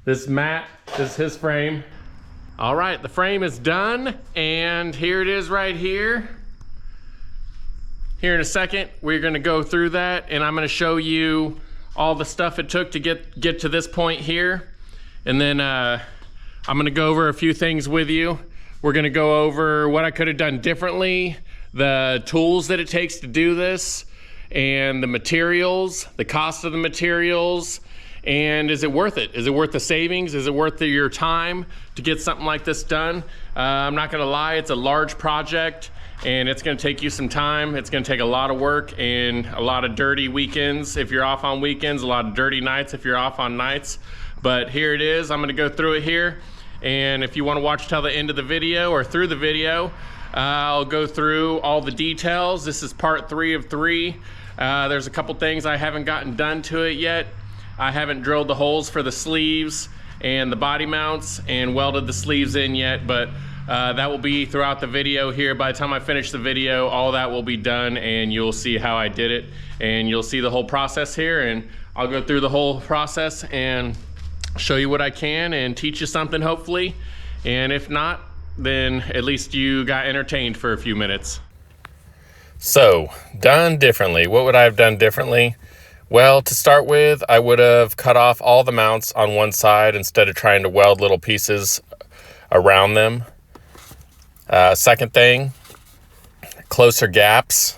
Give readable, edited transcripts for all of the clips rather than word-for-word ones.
This Matt is his frame. All right, the frame is done, and here it is right here. Here in a second, we're gonna go through that, and I'm gonna show you all the stuff it took to get to this point here. And then I'm gonna go over a few things with you. We're gonna go over what I could have done differently, the tools that it takes to do this, and the materials, the cost of the materials, and is it worth it? Is it worth the savings? Is it worth your time to get something like this done? I'm not gonna lie, it's a large project and it's gonna take you some time. It's gonna take a lot of work and a lot of dirty weekends if you're off on weekends, a lot of dirty nights if you're off on nights. But here it is, I'm gonna go through it here. And if you wanna watch till the end of the video or through the video, I'll go through all the details. This is part 3 of 3. There's a couple things I haven't gotten done to it yet. I haven't drilled the holes for the sleeves and the body mounts and welded the sleeves in yet, but that will be throughout the video here. By the time I finish the video, all that will be done and you'll see how I did it and you'll see the whole process here, and I'll go through the whole process and show you what I can and teach you something hopefully. And if not, then at least you got entertained for a few minutes. So, done differently. What would I have done differently? Well, to start with, I would have cut off all the mounts on one side instead of trying to weld little pieces around them. Second thing, closer gaps.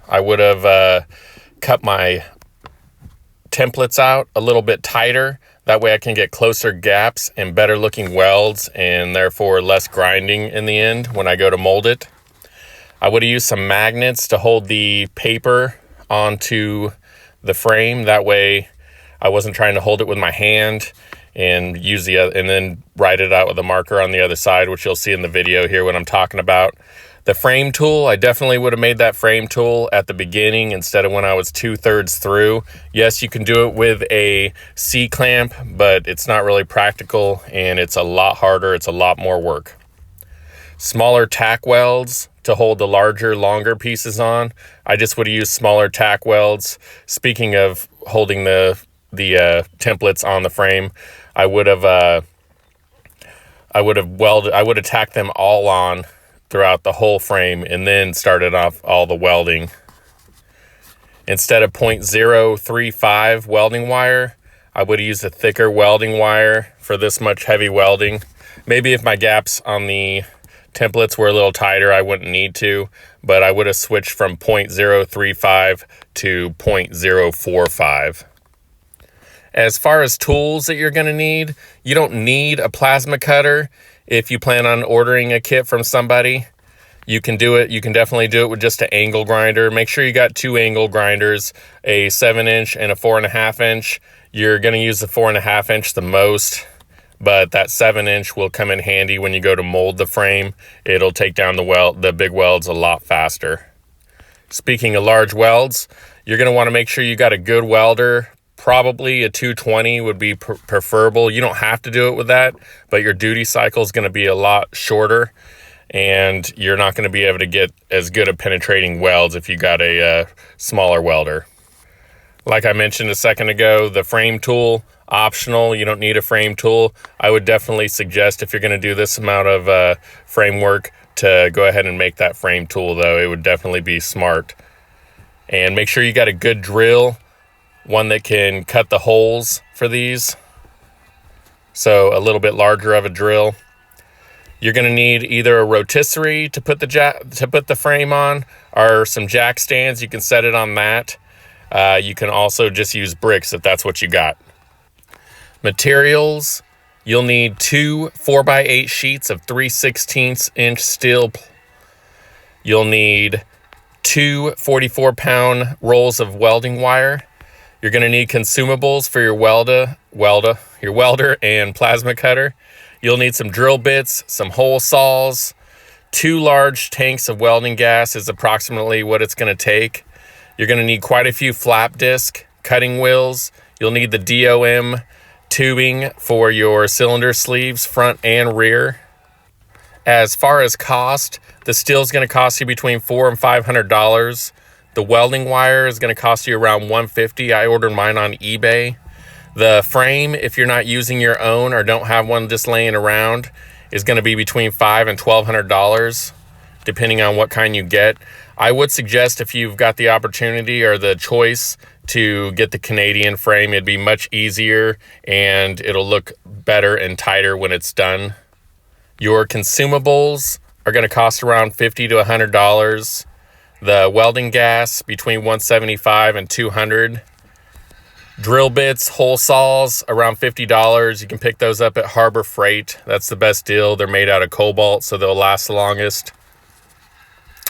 I would have cut my templates out a little bit tighter. That way I can get closer gaps and better looking welds and therefore less grinding in the end when I go to mold it. I would have used some magnets to hold the paper onto the frame. That way I wasn't trying to hold it with my hand and use the other, and then write it out with a marker on the other side, which you'll see in the video here what I'm talking about. The frame tool, I definitely would have made that frame tool at the beginning instead of when I was 2/3 through. Yes, you can do it with a C-clamp, but it's not really practical and it's a lot harder. It's a lot more work. Smaller tack welds to hold the larger, longer pieces on. I just would have used smaller tack welds. Speaking of holding the templates on the frame, I would have tacked them all on throughout the whole frame and then started off all the welding. Instead of 0.035 welding wire, I would have used a thicker welding wire for this much heavy welding. Maybe if my gaps on the templates were a little tighter, I wouldn't need to, but I would have switched from 0.035 to 0.045. As far as tools that you're going to need, you don't need a plasma cutter. If you plan on ordering a kit from somebody, you can do it. You can definitely do it with just an angle grinder. Make sure you got 2 angle grinders, a 7-inch and a 4.5-inch. You're going to use the 4.5-inch the most, but that 7-inch will come in handy when you go to mold the frame. It'll take down the big welds a lot faster. Speaking of large welds, you're going to want to make sure you got a good welder. Probably a 220 would be preferable. You don't have to do it with that, but your duty cycle is going to be a lot shorter and you're not going to be able to get as good at penetrating welds if you got a smaller welder. Like I mentioned a second ago, the frame tool, optional. You don't need a frame tool. I would definitely suggest, if you're going to do this amount of framework, to go ahead and make that frame tool, though. It would definitely be smart. And make sure you got a good drill, one that can cut the holes for these. So a little bit larger of a drill. You're going to need either a rotisserie to put the frame on, or some jack stands. You can set it on that. You can also just use bricks if that's what you got. Materials, you'll need 2 4x8 sheets of 3/16 inch steel. You'll need 2 44-pound rolls of welding wire. You're going to need consumables for your welder and plasma cutter. You'll need some drill bits, some hole saws. 2 large tanks of welding gas is approximately what it's going to take. You're going to need quite a few flap disc cutting wheels. You'll need the DOM tubing for your cylinder sleeves, front and rear. As far as cost, the steel is going to cost you between $400 and $500. The welding wire is going to cost you around $150. I ordered mine on eBay. The frame, if you're not using your own or don't have one just laying around, is going to be between $500 and $1,200, depending on what kind you get. I would suggest, if you've got the opportunity or the choice to get the Canadian frame, it'd be much easier and it'll look better and tighter when it's done. Your consumables are going to cost around $50 to $100. The welding gas between $175 and $200. Drill bits, hole saws, around $50. You can pick those up at Harbor Freight. That's the best deal. They're made out of cobalt, so they'll last the longest.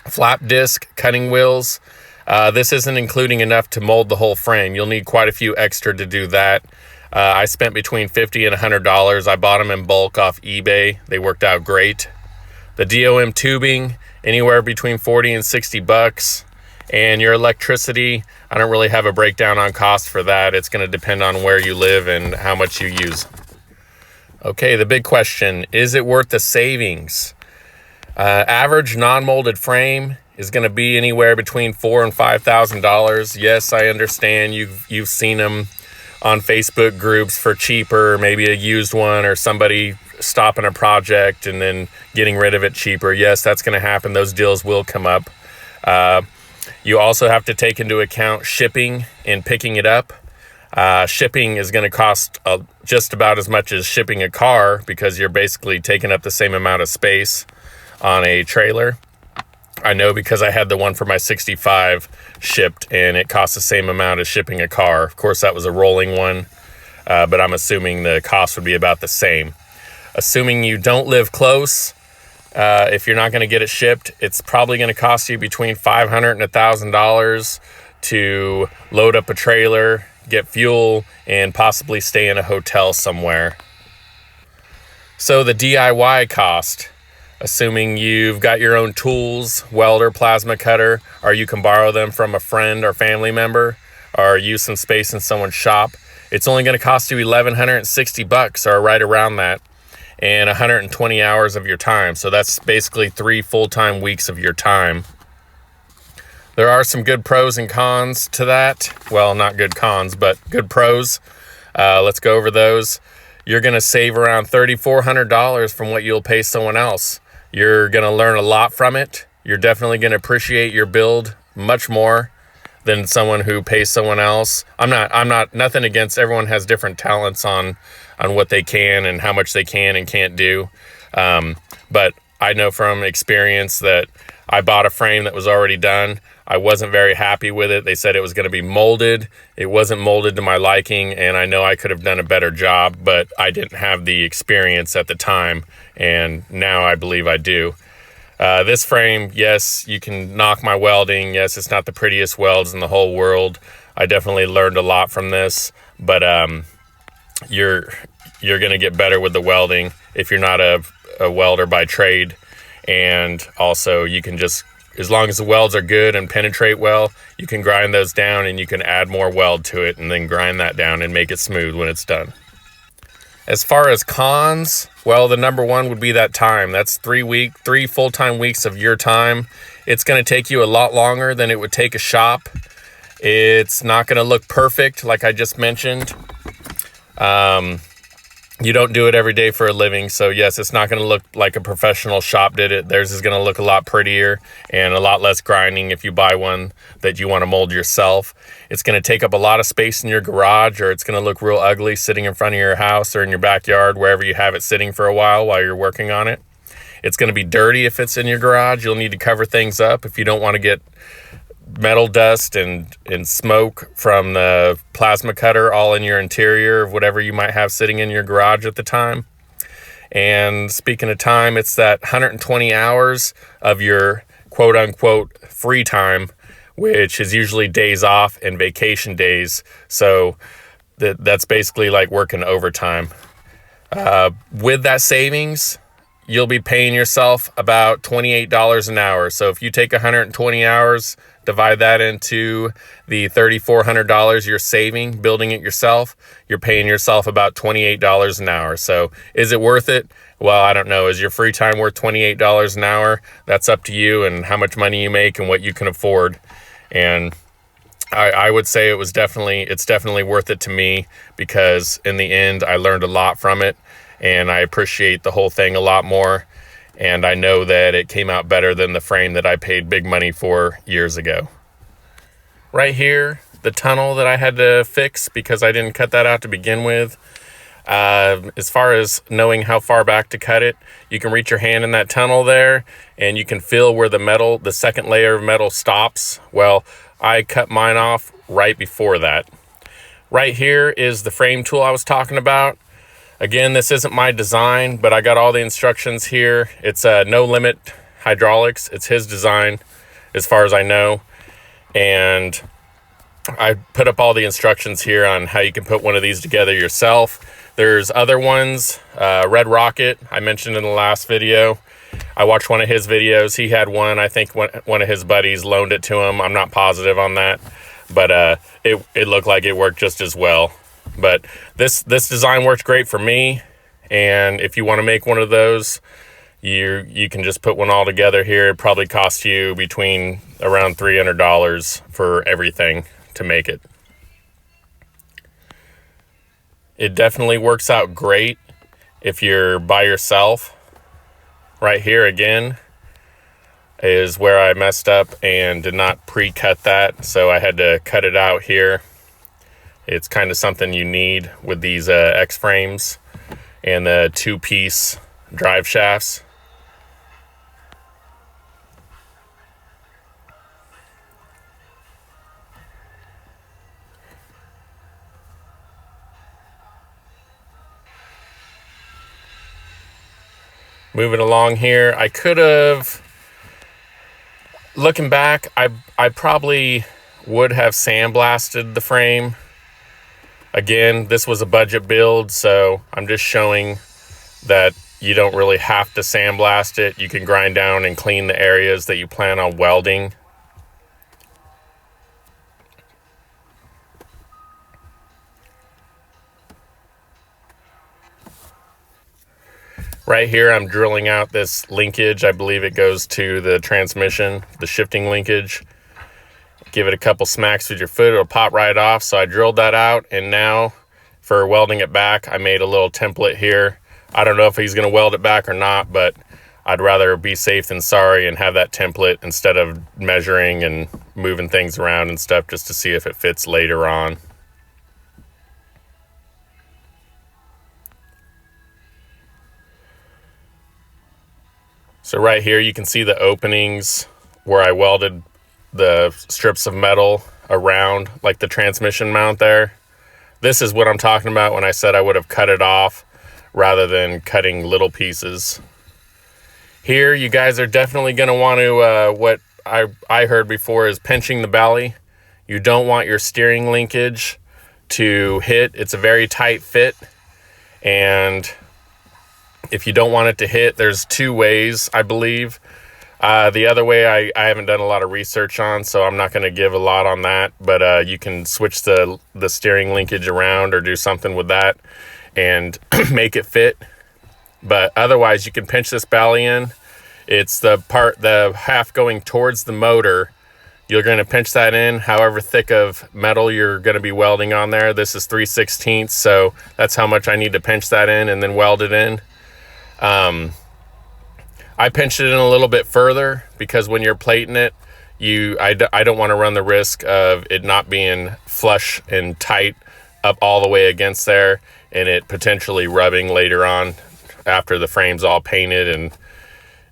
Flap disc cutting wheels. This isn't including enough to mold the whole frame. You'll need quite a few extra to do that. I spent between $50 and $100. I bought them in bulk off eBay. They worked out great. The DOM tubing, anywhere between 40 and 60 bucks. And your electricity, I don't really have a breakdown on cost for that. It's going to depend on where you live and how much you use. Okay, the big question, is it worth the savings? Average non-molded frame is going to be anywhere between $4,000 and $5,000. Yes, I understand you've seen them on Facebook groups for cheaper, maybe a used one, or somebody stopping a project and then getting rid of it cheaper. Yes, that's going to happen. Those deals will come up. You also have to take into account shipping and picking it up. Shipping is going to cost just about as much as shipping a car, because you're basically taking up the same amount of space on a trailer. I know, because I had the one for my 65 shipped and it cost the same amount as shipping a car. Of course, that was a rolling one, but I'm assuming the cost would be about the same. Assuming you don't live close, if you're not going to get it shipped, it's probably going to cost you between $500 and $1,000 to load up a trailer, get fuel, and possibly stay in a hotel somewhere. So the DIY cost, assuming you've got your own tools, welder, plasma cutter, or you can borrow them from a friend or family member, or use some space in someone's shop, it's only going to cost you $1,160, or right around that, and 120 hours of your time. So that's basically 3 full-time weeks of your time. There are some good pros and cons to that. Well, not good cons, but good pros. Let's go over those. You're going to save around $3,400 from what you'll pay someone else. You're going to learn a lot from it. You're definitely going to appreciate your build much more than someone who pays someone else. I'm not nothing against, everyone has different talents on what they can and how much they can and can't do. But I know from experience that I bought a frame that was already done. I wasn't very happy with it. They said it was going to be molded. It wasn't molded to my liking, and I know I could have done a better job, but I didn't have the experience at the time, and now I believe I do. This frame, yes, you can knock my welding. Yes, it's not the prettiest welds in the whole world. I definitely learned a lot from this, but you're going to get better with the welding if you're not a welder by trade. And also, you can just, as long as the welds are good and penetrate well, you can grind those down and you can add more weld to it and then grind that down and make it smooth when it's done. As far as cons, well, the number one would be that time. That's 3 full-time weeks of your time. It's going to take you a lot longer than it would take a shop. It's not going to look perfect, like I just mentioned. You don't do it every day for a living, so yes, it's not going to look like a professional shop did it. Theirs is going to look a lot prettier and a lot less grinding if you buy one that you want to mold yourself. It's going to take up a lot of space in your garage, or it's going to look real ugly sitting in front of your house or in your backyard, wherever you have it sitting for a while you're working on it. It's going to be dirty if it's in your garage. You'll need to cover things up if you don't want to get metal dust and smoke from the plasma cutter all in your interior of whatever you might have sitting in your garage at the time. And speaking of time, it's that 120 hours of your quote-unquote free time, which is usually days off and vacation days. So that's basically like working overtime. With that savings, you'll be paying yourself about $28 an hour. So if you take 120 hours, divide that into the $3,400 you're saving building it yourself, you're paying yourself about $28 an hour. So is it worth it? Well, I don't know. Is your free time worth $28 an hour? That's up to you and how much money you make and what you can afford. And I would say it's definitely worth it to me, because in the end I learned a lot from it, and I appreciate the whole thing a lot more, and I know that it came out better than the frame that I paid big money for years ago. Right here, the tunnel that I had to fix because I didn't cut that out to begin with. As far as knowing how far back to cut it, you can reach your hand in that tunnel there and you can feel where the second layer of metal stops. Well, I cut mine off right before that. Right here is the frame tool I was talking about. Again, this isn't my design, but I got all the instructions here. It's No Limit Hydraulics. It's his design as far as I know. And I put up all the instructions here on how you can put one of these together yourself. There's other ones, Red Rocket, I mentioned in the last video. I watched one of his videos. He had one, I think one of his buddies loaned it to him. I'm not positive on that, but it looked like it worked just as well. But this design worked great for me, and if you want to make one of those, you can just put one all together here. It probably costs you between around $300 for everything to make it. It definitely works out great if you're by yourself. Right here again is where I messed up and did not pre-cut that, so I had to cut it out here. It's kind of something you need with these X frames and the two-piece drive shafts. Moving along here, I could have, looking back, I probably would have sandblasted the frame. Again, this was a budget build, so I'm just showing that you don't really have to sandblast it. You can grind down and clean the areas that you plan on welding. Right here, I'm drilling out this linkage. I believe it goes to the transmission, the shifting linkage. Give it a couple smacks with your foot, it'll pop right off. So I drilled that out, and now for welding it back, I made a little template here. I don't know if he's gonna weld it back or not, but I'd rather be safe than sorry and have that template instead of measuring and moving things around and stuff just to see if it fits later on. So right here, you can see the openings where I welded the strips of metal around, like the transmission mount there. This is what I'm talking about when I said I would have cut it off rather than cutting little pieces. Here, you guys are definitely going to want to, what I heard before is pinching the belly. You don't want your steering linkage to hit. It's a very tight fit, and if you don't want it to hit, there's two ways, I believe. The other way I haven't done a lot of research on, so I'm not going to give a lot on that, but you can switch the steering linkage around or do something with that and make it fit. But otherwise, you can pinch this belly in. It's the half going towards the motor. You're going to pinch that in, however thick of metal you're going to be welding on there. This is 3/16, so that's how much I need to pinch that in and then weld it in. I pinched it in a little bit further because when you're plating it, I don't want to run the risk of it not being flush and tight up all the way against there and it potentially rubbing later on after the frame's all painted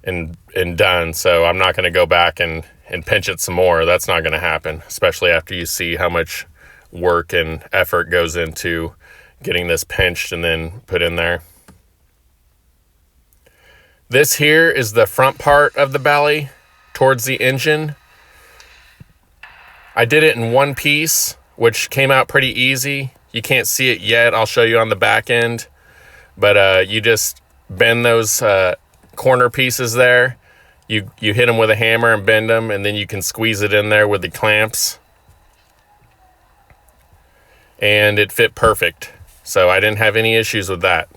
and done. So I'm not going to go back and pinch it some more. That's not going to happen, especially after you see how much work and effort goes into getting this pinched and then put in there. This here is the front part of the belly towards the engine. I did it in one piece, which came out pretty easy. You can't see it yet. I'll show you on the back end. But you just bend those corner pieces there. You hit them with a hammer and bend them, and then you can squeeze it in there with the clamps. And it fit perfect. So I didn't have any issues with that.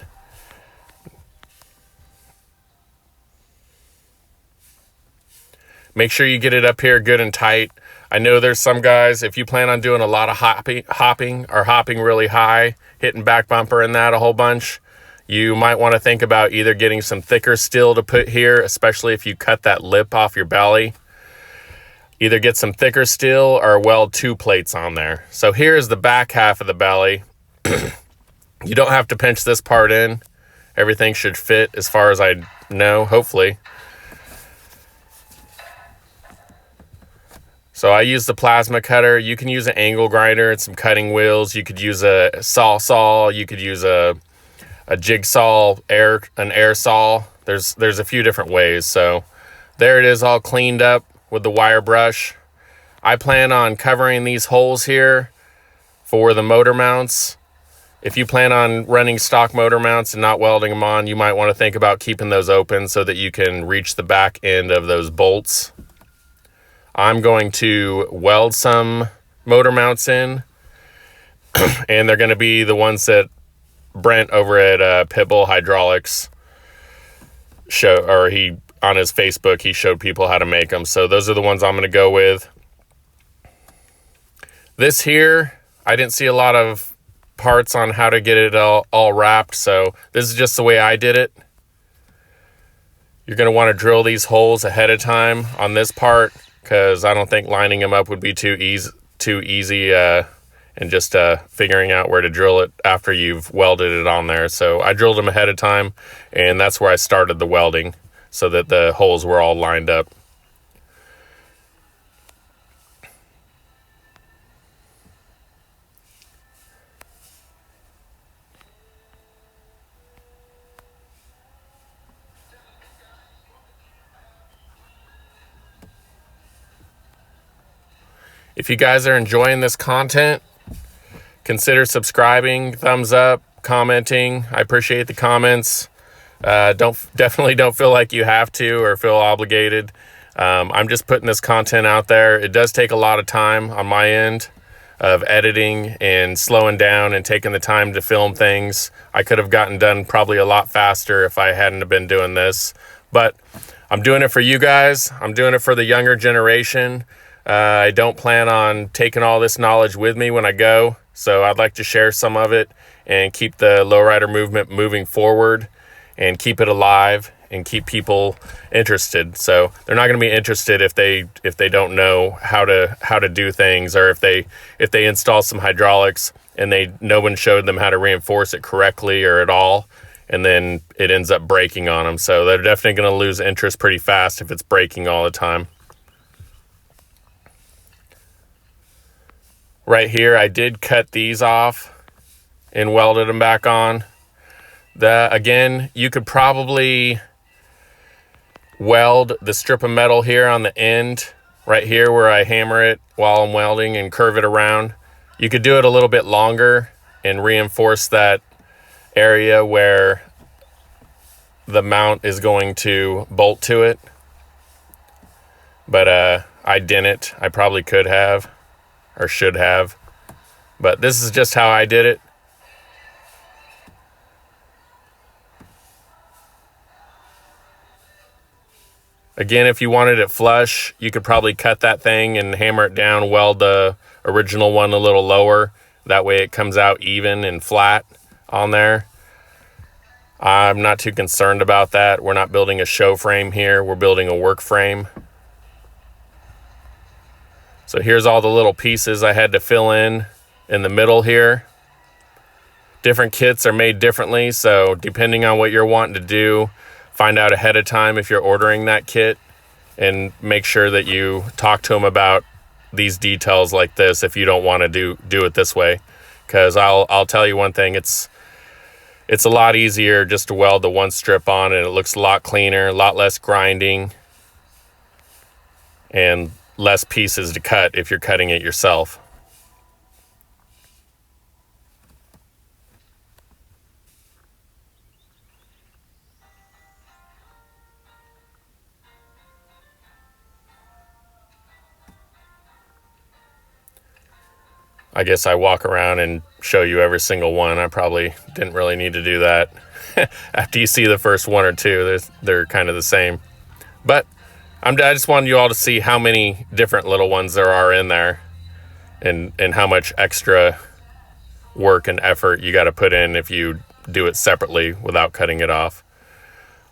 Make sure you get it up here good and tight. I know there's some guys, if you plan on doing a lot of hopping really high, hitting back bumper and that a whole bunch, you might want to think about either getting some thicker steel to put here, especially if you cut that lip off your belly. Either get some thicker steel or weld 2 plates on there. So here's the back half of the belly. You don't have to pinch this part in. Everything should fit as far as I know, hopefully. So I use the plasma cutter. You can use an angle grinder and some cutting wheels. You could use a saw. You could use a jigsaw, an air saw. There's a few different ways. So there it is, all cleaned up with the wire brush. I plan on covering these holes here for the motor mounts. If you plan on running stock motor mounts and not welding them on, you might want to think about keeping those open so that you can reach the back end of those bolts. I'm going to weld some motor mounts in, and they're going to be the ones that Brent over at Pitbull Hydraulics on his Facebook, he showed people how to make them. So those are the ones I'm going to go with. This here, I didn't see a lot of parts on how to get it all wrapped, so this is just the way I did it. You're going to want to drill these holes ahead of time on this part, because I don't think lining them up would be too easy and just figuring out where to drill it after you've welded it on there. So I drilled them ahead of time, and that's where I started the welding, so that the holes were all lined up. If you guys are enjoying this content, consider subscribing, thumbs up, commenting. I appreciate the comments. Definitely don't feel like you have to or feel obligated. I'm just putting this content out there. It does take a lot of time on my end of editing and slowing down and taking the time to film things. I could have gotten done probably a lot faster if I hadn't have been doing this. But I'm doing it for you guys. I'm doing it for the younger generation. I don't plan on taking all this knowledge with me when I go, so I'd like to share some of it and keep the lowrider movement moving forward and keep it alive and keep people interested. So they're not going to be interested if they don't know how to do things, or if they install some hydraulics and no one showed them how to reinforce it correctly or at all, and then it ends up breaking on them. So they're definitely going to lose interest pretty fast if it's breaking all the time. Right here, I did cut these off and welded them back on. Again, you could probably weld the strip of metal here on the end, right here where I hammer it while I'm welding and curve it around. You could do it a little bit longer and reinforce that area where the mount is going to bolt to it. But I didn't. I probably could have, or should have, but this is just how I did it. Again, if you wanted it flush, you could probably cut that thing and hammer it down, weld the original one a little lower. That way it comes out even and flat on there. I'm not too concerned about that. We're not building a show frame here. We're building a work frame. So here's all the little pieces I had to fill in the middle here. Different kits are made differently, so depending on what you're wanting to do, find out ahead of time if you're ordering that kit, and make sure that you talk to them about these details like this if you don't want to do it this way. Because I'll tell you one thing, it's a lot easier just to weld the one strip on, and it looks a lot cleaner, a lot less grinding, and less pieces to cut if you're cutting it yourself. I guess I walk around and show you every single one. I probably didn't really need to do that. After you see the first one or two, they're kind of the same. But I just wanted you all to see how many different little ones there are in there, and how much extra work and effort you got to put in if you do it separately without cutting it off.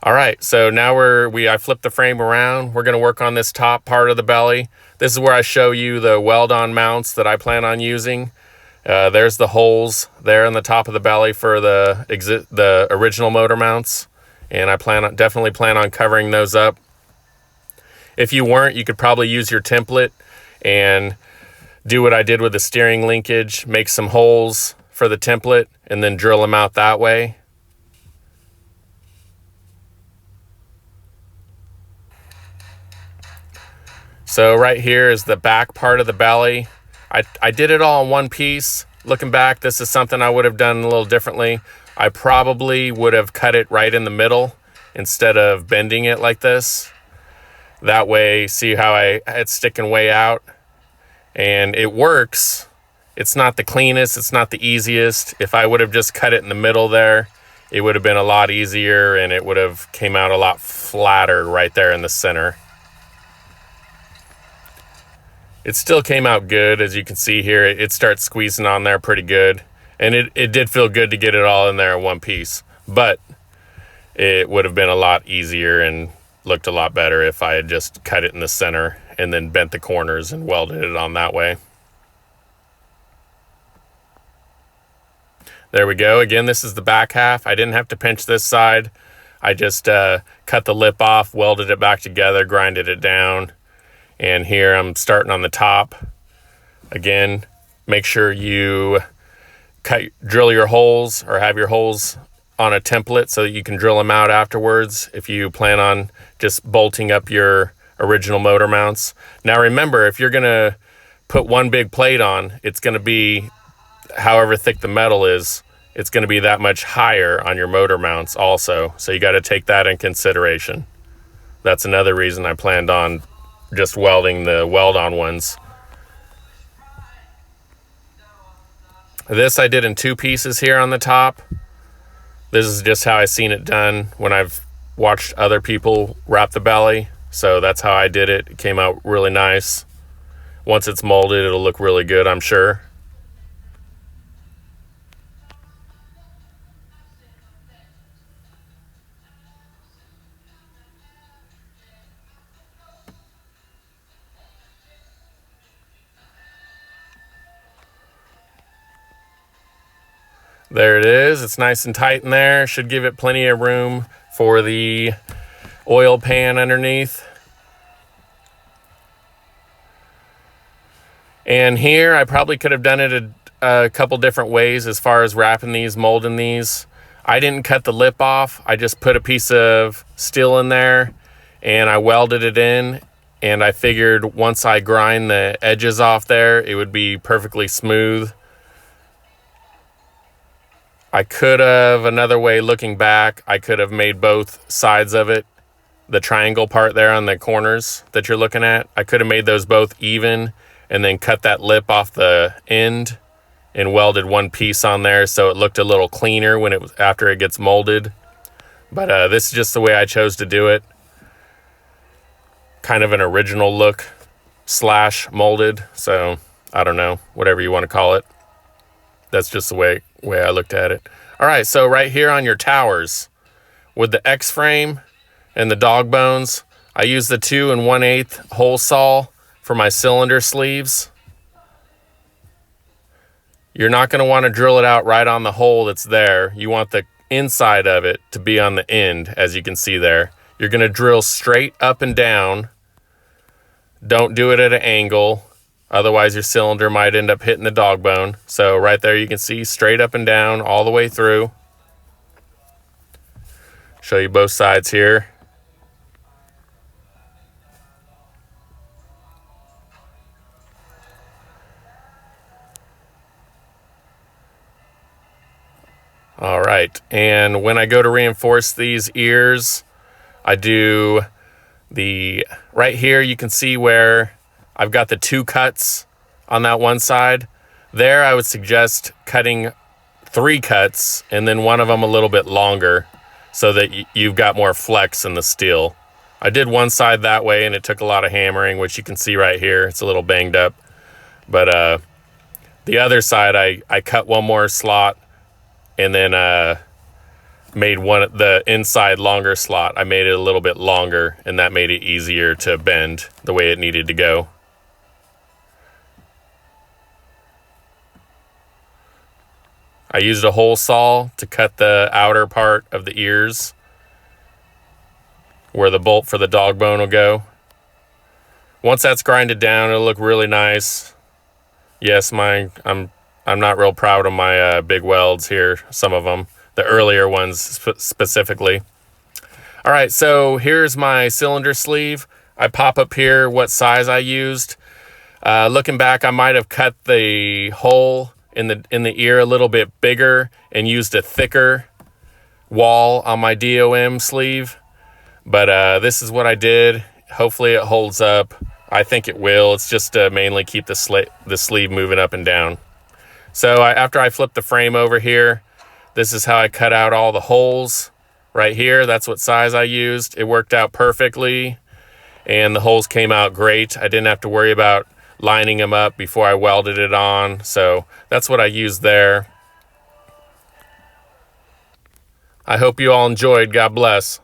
All right, so now I flipped the frame around. We're going to work on this top part of the belly. This is where I show you the weld-on mounts that I plan on using. There's the holes there on the top of the belly for the original motor mounts, and I definitely plan on covering those up. If you weren't, you could probably use your template and do what I did with the steering linkage, make some holes for the template, and then drill them out that way. So right here is the back part of the belly. I did it all in one piece. Looking back, this is something I would have done a little differently. I probably would have cut it right in the middle instead of bending it like this. That way, see how it's sticking way out? And it works. It's not the cleanest, it's not the easiest. If I would have just cut it in the middle there, it would have been a lot easier and it would have came out a lot flatter right there in the center. It still came out good, as you can see here. It starts squeezing on there pretty good. And it did feel good to get it all in there in one piece. But it would have been a lot easier and looked a lot better if I had just cut it in the center and then bent the corners and welded it on that way. There we go. Again, this is the back half. I didn't have to pinch this side. I just cut the lip off, welded it back together, grinded it down. And here I'm starting on the top. Again, make sure you drill your holes or have your holes on a template so that you can drill them out afterwards if you plan on just bolting up your original motor mounts. Now remember, if you're gonna put one big plate on, it's gonna be, however thick the metal is, it's gonna be that much higher on your motor mounts also. So you gotta take that in consideration. That's another reason I planned on just welding the weld-on ones. This I did in two pieces here on the top. This is just how I seen it done when I've watched other people wrap the belly. So that's how I did it. It came out really nice. Once it's molded, it'll look really good, I'm sure. There it is. It's nice and tight in there. Should give it plenty of room for the oil pan underneath. And here I probably could have done it a couple different ways as far as wrapping these, molding these. I didn't cut the lip off. I just put a piece of steel in there and I welded it in. And I figured once I grind the edges off there, it would be perfectly smooth. I could have, another way looking back, I could have made both sides of it, the triangle part there on the corners that you're looking at, I could have made those both even and then cut that lip off the end and welded one piece on there so it looked a little cleaner when after it gets molded. But this is just the way I chose to do it. Kind of an original look / molded, so I don't know, whatever you want to call it. That's just the way I looked at it. All right, so right here on your towers, with the X frame and the dog bones, I use the 2 1/8 hole saw for my cylinder sleeves. You're not going to want to drill it out right on the hole that's there. You want the inside of it to be on the end, as you can see there. You're going to drill straight up and down. Don't do it at an angle. Otherwise, your cylinder might end up hitting the dog bone. So right there, you can see straight up and down all the way through. Show you both sides here. All right, and when I go to reinforce these ears, I do right here, you can see where I've got the 2 cuts on that one side. There, I would suggest cutting 3 cuts and then one of them a little bit longer so that you've got more flex in the steel. I did one side that way and it took a lot of hammering, which you can see right here. It's a little banged up. But the other side, I cut one more slot and then made the inside longer slot. I made it a little bit longer, and that made it easier to bend the way it needed to go. I used a hole saw to cut the outer part of the ears where the bolt for the dog bone will go. Once that's grinded down, it'll look really nice. Yes, I'm not real proud of my big welds here, some of them, the earlier ones specifically. All right, so here's my cylinder sleeve. I pop up here what size I used. Looking back, I might have cut the hole in the ear a little bit bigger and used a thicker wall on my DOM sleeve. But this is what I did. Hopefully it holds up. I think it will. It's just to mainly keep the sleeve moving up and down. So after I flipped the frame over here, this is how I cut out all the holes right here. That's what size I used. It worked out perfectly, and the holes came out great. I didn't have to worry about lining them up before I welded it on. So that's what I used there. I hope you all enjoyed. God bless.